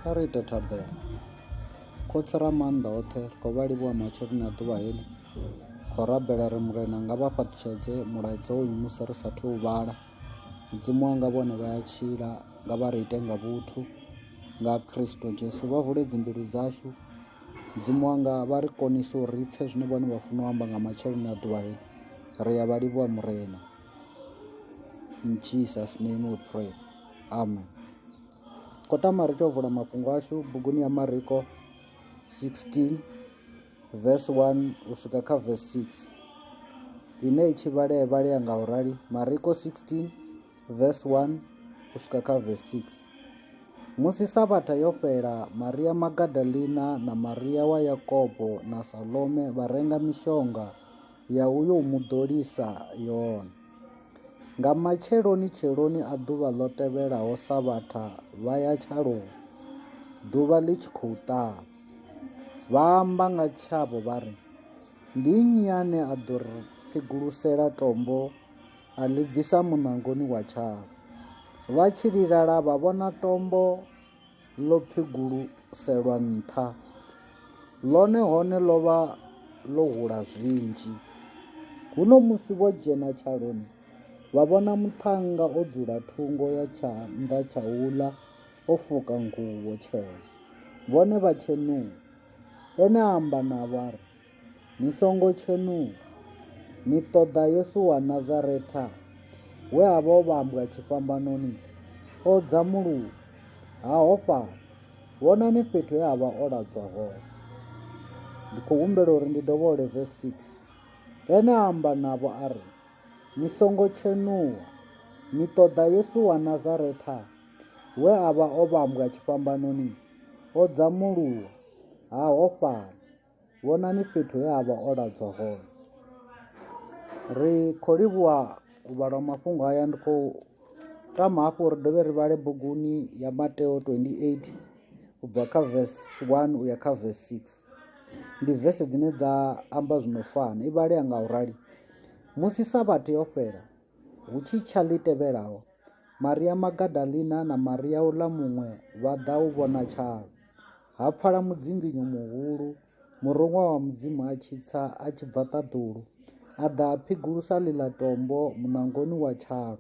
Kha ri ite thabelo. Khotsi ra maanḓa oṱhe ri khou vha livhuwa matsheloni a ḓuvha heḽi. Khou rabela ri murena nga vha fhaṱutshedze mulaedza uyu musi ri sathu u vhala. Mudzimu wanga vhone vha ya tshila nga vha ri ite nga vhuthu nga Kristo Jesu. Vha vule dzimbilu dzashu. Mudzimu wanga vha ri konise uri ri pfhe zwine vhone vha funa u amba nga matsheloni a ḓuvha heḽi. Ri ya vha livhuwa murena. In Jesus name we pray. Amen. Khou tama ri tshi vula mafhungo ashu buguni ya Mariko 16 verse 1 u swika kha verse 6 ine i tshi vhalea nga u rali. Mariko 16 verse 1 u swika kha verse 6. Musi Sabatha yo fhela, Maria Magadalena na Maria wa Yakobo na Salome vha renga mishonga ya uyo u muḓolisa yone. Nga matsheloni a ḓuvha ḽo tevhelaho Sabatha vha ya tshaloni, ḓuvha ḽi tshi khou ṱavha. Vha amba nga tshavho vha ri, ndi nnyi ane a ḓo ri phigulusela tombo a ḽi bvisa muṋangoni wa tshavho? Vha tshi lilala vha vhona tombo ḽo phiguluselwa nṱha, ḽone hone ḽo vha ḽo hula zwinzhi. Huno musi vho dzhena tshaloni, vha vhona muṱhannga o dzula thungo ya tshanḓa tsha uḽa o fuka nguvho tshena. Vhone vha tshenuwa. Ene a amba navho a ri, ni songo tshenuwa. Ni ṱoḓa Yesu wa Nazaretha, we a vha o vhambwa tshifhambanoni, o dzamuluwa. Haho fhaḽa, vhonani fhethu he a vha o ladzwa hone. Ndi khou humbela uri ndi dovhole verse 6. Ene a amba navho a ri, ni songo tshenuwa. Ni ṱoḓa Yesu wa Nazaretha, we a vha o vhambwa tshifhambanoni, o dzamuluwa. Haho fhaḽa, vhonani fhethu he a vha o ladzwa hone. Ri khou livhuwa u vhalwa mafhungo aya. Ndi khou tama hafhu ri dovhe ri vhale buguni ya Mateo 28 u bva kha verse 1 u ya kha verse 6. Ndi vese dzine dza amba zwino fana. I vhalea nga u rali. Musi Sabatha yo fhela, hu tshi tsha ḽi tevhelaho, Maria Magadalena na Maria uḽa muṅwe vha ḓa u vhona tshavho. Ha pfala mudzinginyo muhulu, murungwa wa Mudzimu a tshi tsa a tshi bva ṱaḓulu, a ḓa a phigulusa ḽiḽa tombo muṋangoni wa tshavho,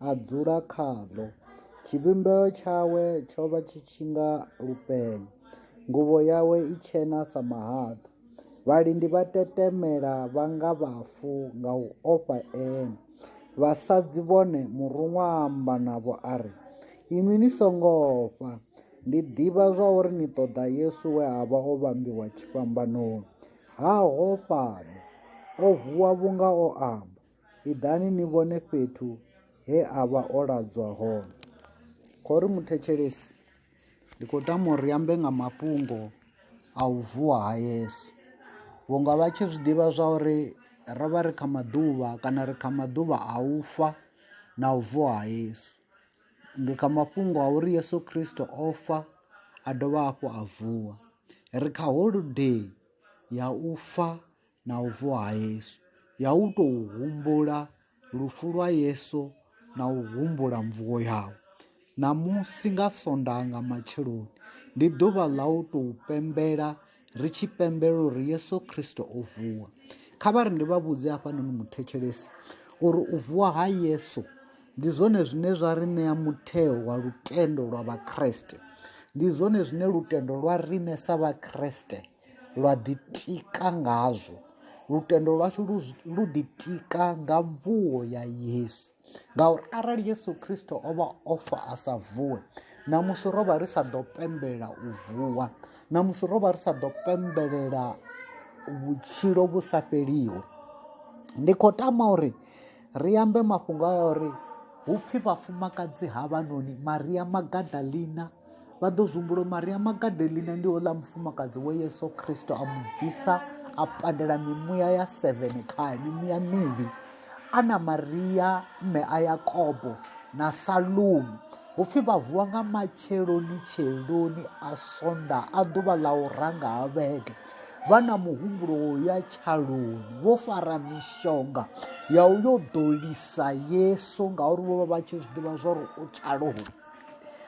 a dzula khaḽo. Tshivhumbeo tshawe tsho vha tshi tshi nga lupenyo, nguvho yawe i tshena sa mahaḓa. Vhalindi vha tetemela vha nga vhafu nga u ofha ene. Vhasadzi vhone murungwa a amba navho a ri, imi ni songo ofha. Ndi ḓivha zwa uri ni ṱoḓa Yesu we a vha o vhambiwa tshifhambanoni. Haho fhano, o vuwa vhunga o amba. Iḓani ni vhone fhethu he a vha o ladzwa hone. Khori muthetshelesi, ndi khou tama uri ambe nga mafhungo a u vuwa ha Yesu. Vhunga vha tshi zwi ḓivha zwa uri ro vha ri kha maḓuvha kana ri kha maḓuvha a u fa na u vuwa ha Yesu. Ndi kha mafhungo a uri Yesu Kristo o fa a dovha hafhu a vuwa. Ri kha holiday ya u fa na u vuwa ha Yesu, ya u tou humbula lufu lwa Yesu na u humbula mvuwo yawe. Namusi nga Sondaha nga matsheloni, ndi ḓuvha ḽa u tou pembela, ri tshi pembela uri Yesu Kristo o vuwa. Kha vha ri ndi vha vhudze hafhanoni muthetshelesi uri u vuwa ha Yesu ndi zwone zwine zwa ri ṋea mutheo wa lutendo lwa vhakreste. Ndi zwone zwine lutendo lwa riṋe sa vhakreste lwa ḓitika ngazwo. Lutendo lwashu lu ḓitika nga mvuwo ya Yesu. Ngauri arali Yesu Kristo o vha o fa a sa vuwe, namusi ro vha ri sa ḓo pembelela u vuwa, namusi ro vha ri sa ḓo pembelela vhutshilo vhu sa fheliho. Ndi khou tama uri ri ambe mafhungo aya uri hu pfhi vhafumakadzi havhanoni Maria Magadalena, vha ḓo zwi humbula Maria Magadalena ndi houḽa mufumakadzi we Yesu Kristo a mu bvisa a pandela mimuya ya 7 khae, mimuya mivhi. Ana Maria mme a Yakobo na Salome, hu pfhi vha vuwa nga matsheloni a Sondaha a ḓuvha ḽa u ranga ha vhege. Vha na muhumbulo wo ya tshaloni, vho fara mishonga ya u yo ḓolisa Yesu ngauri vho vha vha tshi zwi ḓivha zwa uri u tshaloni.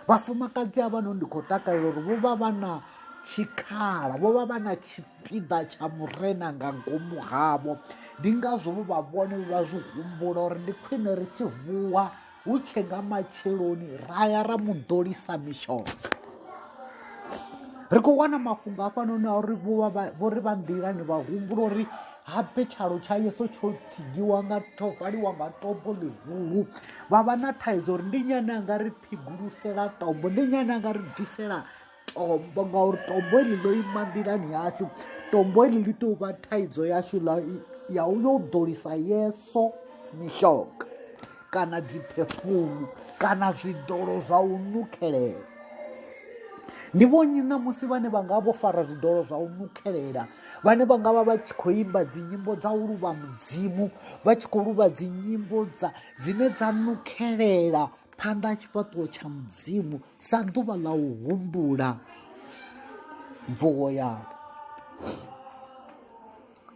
Vhafumakadzi avha ndi khou takalela uri vho vha vha na tshikhala, vho vha vha na tshipiḓa tsha murena nga ngomu havho. Ndi ngazwo vho vha vhone vha zwi humbula uri ndi khwine ri tshi vuwa hu tshe nga matsheloni ra ya ra mu ḓolisa mishonga. Ri khou wana mafhungo hafhanoni a uri vho ri vha nḓilani vha humbula uri habe tshalo tsha Yesu tsho tsigiwa nga valiwa nga tombo ḽihulu. Vha vha na thaidzo uri ndi nyani a nga ri phigulusela tombo, ndi nyani a nga ri bvisela tombo, ngauri tombo heḽi ḽo ima nḓilani yashu. Tombo heḽi ḽi tou vha thaidzo yashu ya uyo u ḓolisa Yesu mishonga kana dzi phefumu kana zwidolo zwa u nukhelela. Ndi vho nnyi ṋamusi vhane vha nga vho fara zwidolo zwa u nukhelela, vhane vha nga vha vha tshi khou imba dzi nyimbo dza u luvha mudzimu, vha tshi khou luvha dzi nyimbo dzine dza nukhelela phanḓa ha tshifhaṱuwo tsha mudzimu sa ḓuvha ḽa u humbula mvuwo yavho.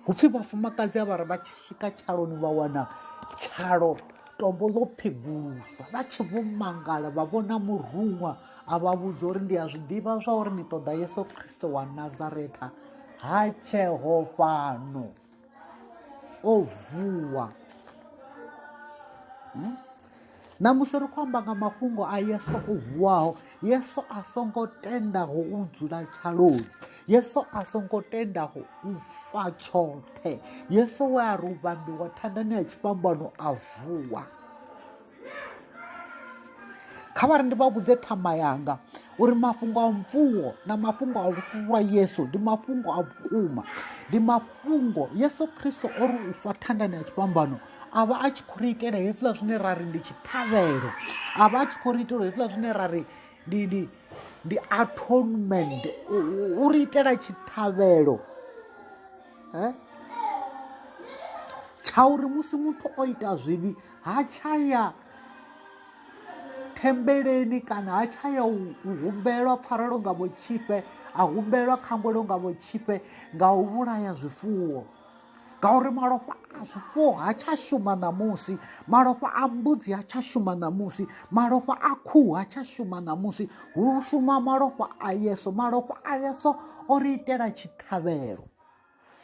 Hu pfhi vhafumakadzi a vha ri vha tshi swika tshaloni vha wana tshalo tombo ḽo phiguluswa, vha tshi vho mangala vha vhona murunwa a vha vhudza uri ndi a zwi ḓivha zwa uri ni ṱoḓa Yesu Kristo wa Nazaretha, ha tsheho fhano o vuwa. Ṋamusi ri khou amba nga mafhungo a Yesu o vuwaho, Yesu a songo tendaho u dzula tshaloni, Yesu a songo tendaho u fa tshoṱhe, Yesu we a ri u vhambiwa thandani ya tshifhambano a vuwa. Kha vha ri ndi vha vhudze ṱhama yanga uri mafhungo a mvuwo na mafhungo a lufu lwa Yesu ndi mafhungo a vhukuma, ndi mafhungo Yesu Kristo o ri u fa thandani ya tshifhambano a vha a tshi khou ri itela hezwiḽa zwine ra ri ndi tshiṱhavhelo, a vha a tshi khou ri itela hezwiḽa zwine ra ri ndi atonement, u ri itela tshiṱhavhelo tsha uri musi muthu o ita zwivhi ha tshaya thembeleni kana ha tshaya u humbelwa pfarelo nga vho tshifhe, a humbelwa khangwelo nga vho tshifhe nga u vhulaya zwifuwo. Ngauri malofha a zwifuwo ha tsha shuma ṋamusi, malofha a mbudzi ha tsha shuma ṋamusi, malofha a khuhu ha tsha shuma ṋamusi, hu shuma malofha a Yesu. Malofha a Yesu o ri itela tshiṱhavhelo,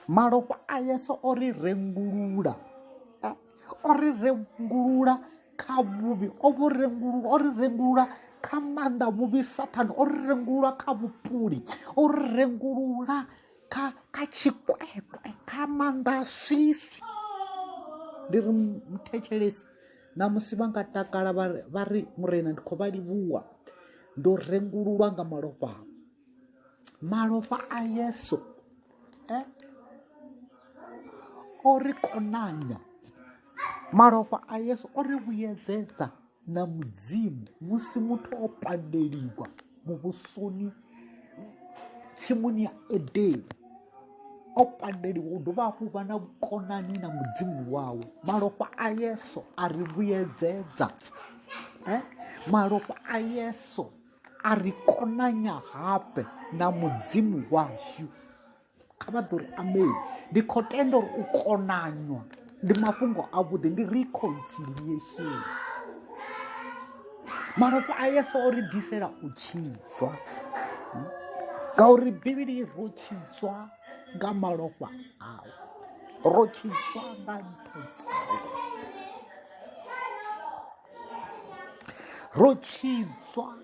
malofha a Yesu o ri rengulula, o ri rengulula kha vhuvhi, o ri rengulula kha maanḓa vhuvhi Saṱhane, o ri rengulula kha vhupuli, o ri rengulula kha tshikwekwe, kha maanḓa a swiswi. Ndi ri muthetshelesi ṋamusi vha nga takala vha ri murena ndi khou vha livhuwa, ndo rengululwa nga malofha, malofha a Yesu o ri konanya, malofha a Yesu o ri vhuyedzedza na mudzimu musi muthu o pandeliwa muvhusoni tsimuni ya Edeni, o pandeliwa u dovha hafhu vha na vhukonani na mudzimu wawe. Malofha a Yesu a ri vhuyedzedza, malofha a Yesu a ri konanya habe na mudzimu washu. Kha vha ḓo ri amen. Ndi khou tenda uri u konanywa ndi mafhungo a vhuḓi, ndi reconciliation. Malofha a Yesu o ri ḓisela u tshitswa, ngauri Bivhili ro tshitswa nga malofha awe, ro tshitswa nga ntho dzawe, ro tshitswa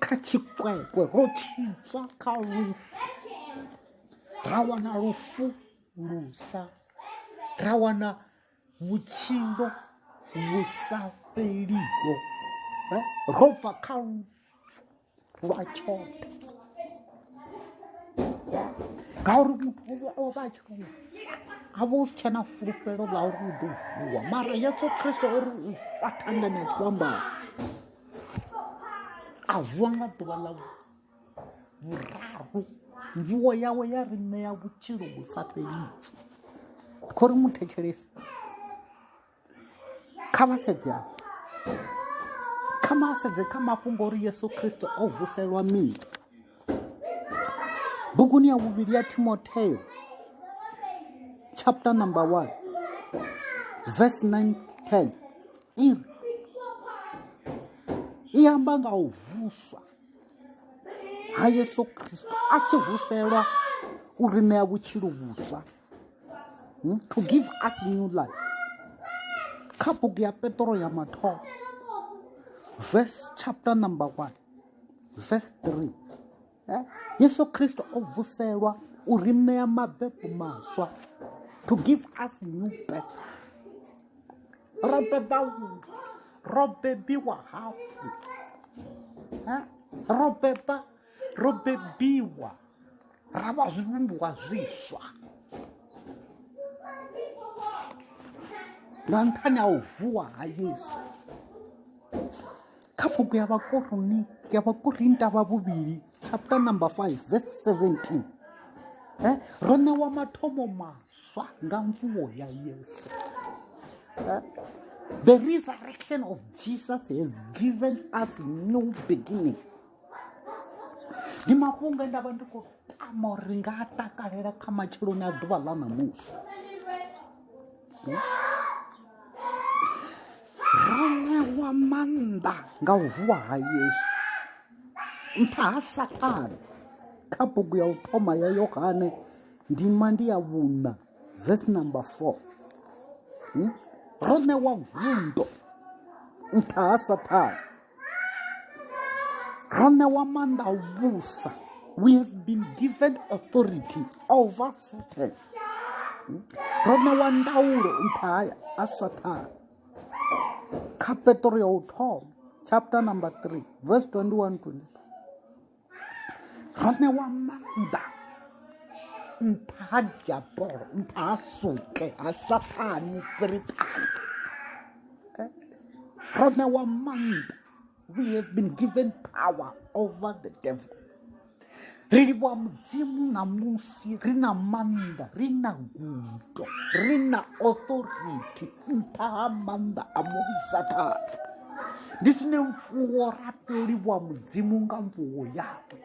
kha tshikwekwe, ro tshitswa kha lufu, ra wana lufu lusa, ra wana vhutshilo vhu sa fheliho, ro bva kha lufu lwa tshoṱhe. Ngauri muthu o vha a tshi khou ha vha hu si tshena fulufhelo ḽa uri u ḓo vuwa, mara Yesu Kristo o ri u fa thandani ya tshifhambano, a vuwa nga ḓuvha ḽa vhuraru. Mvuwo yawe ya ri ṋea vhutshilo vhu sa fheliho. Khou ri muthetshelesi kha vha sedze afho, kha vha sedze kha mafhungo ori Yesu Kristo o vuselwa mini. Buguni ya vhuvhili ya Timotheo chapter number 1 verse 9-10 i amba nga u vuswa ha Yesu Kristo a tshi vuselwa u ri ṋea vhutshilo vhuswa, to give us new life. Kha bugu ya Petro ya mathomo verse chapter number 1 verse 3, Yesu Kristo o vuselwa u ri ṋea mabebo maswa, to give us new birth. Ro bebiwa hafu, ro bebiwa ra vha zwivhumbiwa zwiswa nga nṱhani ha u vuwa ha Yesu. Kha bugu ya Vhakorinta vha vhuvhili chapter number 5 verse 17, ro ṋewa mathomo maswa nga mvuwo ya Yesu. The resurrection of Jesus has given us new beginning. Ndi mafhungo nda vha ndi khou tama uri nga a takalela kha matsheloni a ḓuvha ḽa ṋamusi. Ro ṋewa maanḓa nga u vuwa ha Yesu nṱha ha Saṱani. Kha bugu ya u thoma ya Yohane ndima ndi ya 4 verse number 4, ro ṋewa gundo nṱha ha Saṱani, ro ṋewa maanḓa a u vhusa. We have been given authority over Satan. Ro ṋewa ndaulo nṱha ha Saṱani. Kha Petro ya u thoma chapter number 3 verse 21-22, ro ṋewa maanḓa nṱha ha diabolo, nṱha ha suke ha Saṱani mufhiritani. Ro ṋewa maanḓa. We have been given power over the devil. Ri livhuwa Mudzimu ṋamusi ri na maanḓa, ri na gudo, ri na authority nṱha ha maanḓa a muvhi Saṱani. Ndi zwine mfuwo ra tea livhuwa Mudzimu nga mvuwo yawe.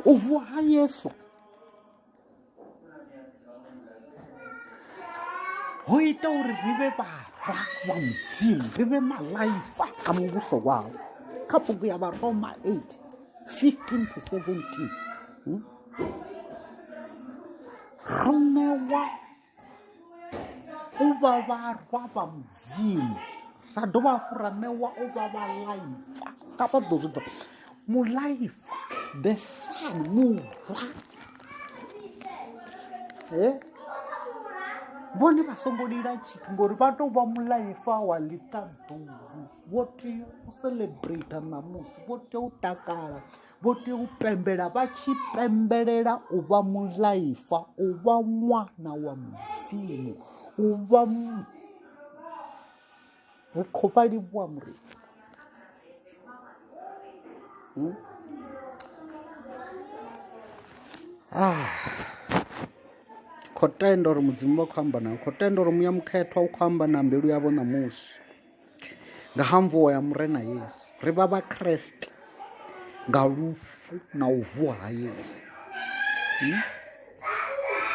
U vuwa ha Yesu ho ita uri ri vhe vharwa wa Mudzimu, ri vhe malaifa a muvhuso wawe. Kha bugu ya Vharoma 8:15-17, ro ṋewa u vha vharwa vha Mudzimu, ra dovha hafhu ra ṋewa u vha vhalaifa. Kha vha ḓo zwi ḓo mulaifa, the son, murwa. Vhone vha songo lila tshithu ngori vha tou vha mulaifa wa ḽiṱaḓulu. Vho tea u celebrate ṋamusi, vho tea u takala, vho tea u pembela. Vha tshi pembelela u vha mulaifa, u vha ṅwana wa Mudzimu, u vha ri khou vha livhuwa muri. Khou tenda uri Mudzimu vha khou amba nayo, khou tenda uri muya mukhethwa u khou amba na mbilu yavho ṋamusi nga ha mvuwo ya murena Yesu. Ri vha vha Kreste nga lufu na u vuwa ha Yesu.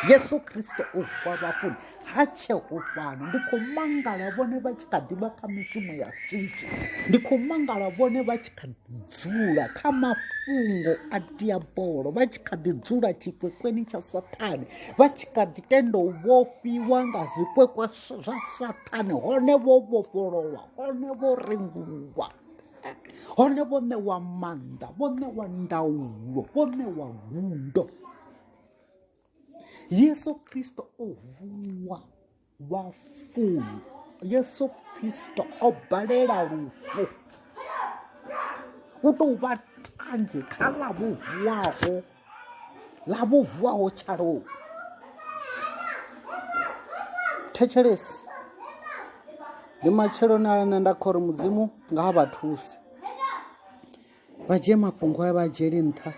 Yesu Kristo o vuwa vhafuni ha tsheho fhano. Ndi khou mangala vhone vha tshi kha ḓivha kha mishumo ya shishi. Ndi khou mangala vhone vha tshi kha ḓi dzula kha mafhungo a diabolo, vha tshi kha ḓi dzula tshikwekweni tsha Saṱani, vha tshi kha ḓi tenda u vhofhiwa nga zwikwekwe zwa Saṱani. Hone vho vhofholowa, hone vho rengulwa, hone vho ṋewa maanḓa, vho ṋewa ndaulo, vho ṋewa gundo. Yesu Kristo o vuwa vhafuni. Yesu Kristo o balela lufu. U tou vha ṱanzhe kha ḽa vuwaho tshaloni. Thetshelesi, ndi matsheloni ane nda khou ri Mudzimu nga ha vha thusi. Vha dzhie mafhungo a vha dzhieli nṱha,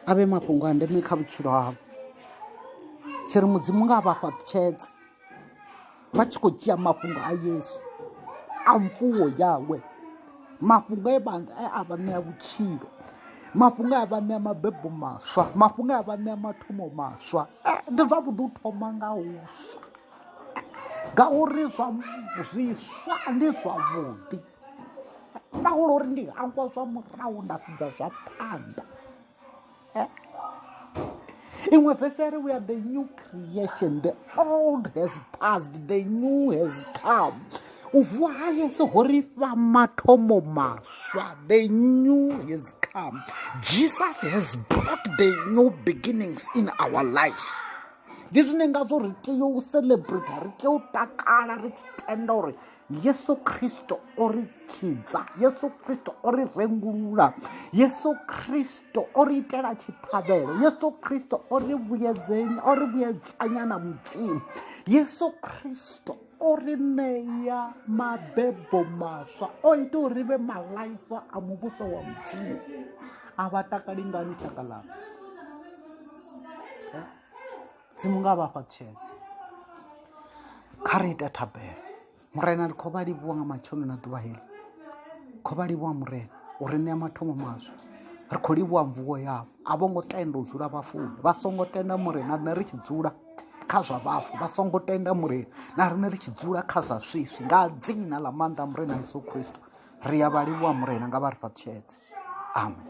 a vhe mafhungo a ndeme kha vhutshilo havho. Tshiri Mudzimu nga vha fha tshedze vha tshi khou dzhia mafhungo a Yesu, a mvuwo yawe, mafhungo a vha ṋea vhutshilo, mafhungo a vha ṋea mabebo maswa, mafhungo a vha ṋea mathomo maswa. Ndi zwavhuḓi u thoma nga huswa. ngauri zwiswa ndi zwavhuḓi. Paulo uri ndi hangwa zwa murahu nda sedza zwa phanḓa. Iṅwe vese ri we are the new creation, the old has passed, the new has come. U vuwa ha Yesu ho ri fha mathomo maswa, the new has come. Jesus has brought the new beginnings in our lives. Ndi zwine ngazwo ri tea u celebrate, ri tea u takala ri tshi tenda uri Yesu Kristo o ri tshidza, Yesu Kristo o ri rengulula, Yesu Kristo o ri itela tshiṱhavhelo, Yesu Kristo o ri vhuyedzanya na mudzimu, Yesu Kristo o ri ṋea mabebo maswa, o ita uri ri vhe malaifa a muvhuso wa mudzimu. A vha takali ngani tshaka ḽavho? Dzimu nga vhafha tshedzi. Kha ri ite thabelo. Murena ri khou vha livhuwa nga matsheloni na ḓuvha heḽi. Khou vha livhuwa murena uri ṋea mathomo maswa. Ri khou livhuwa mvuwo yavho. A vho ngo tenda u dzula vhafuni. Vha songo tenda murena nṋe ri tshi dzula kha zwa vhafu. Vha songo tenda murena na riṋe ri tshi dzula kha zwa swiswi. Nga dzina ḽa maanḓa murena Yesu Kristo ri ya vha livhuwa murena nga vha ri fha tshedzi. Amen.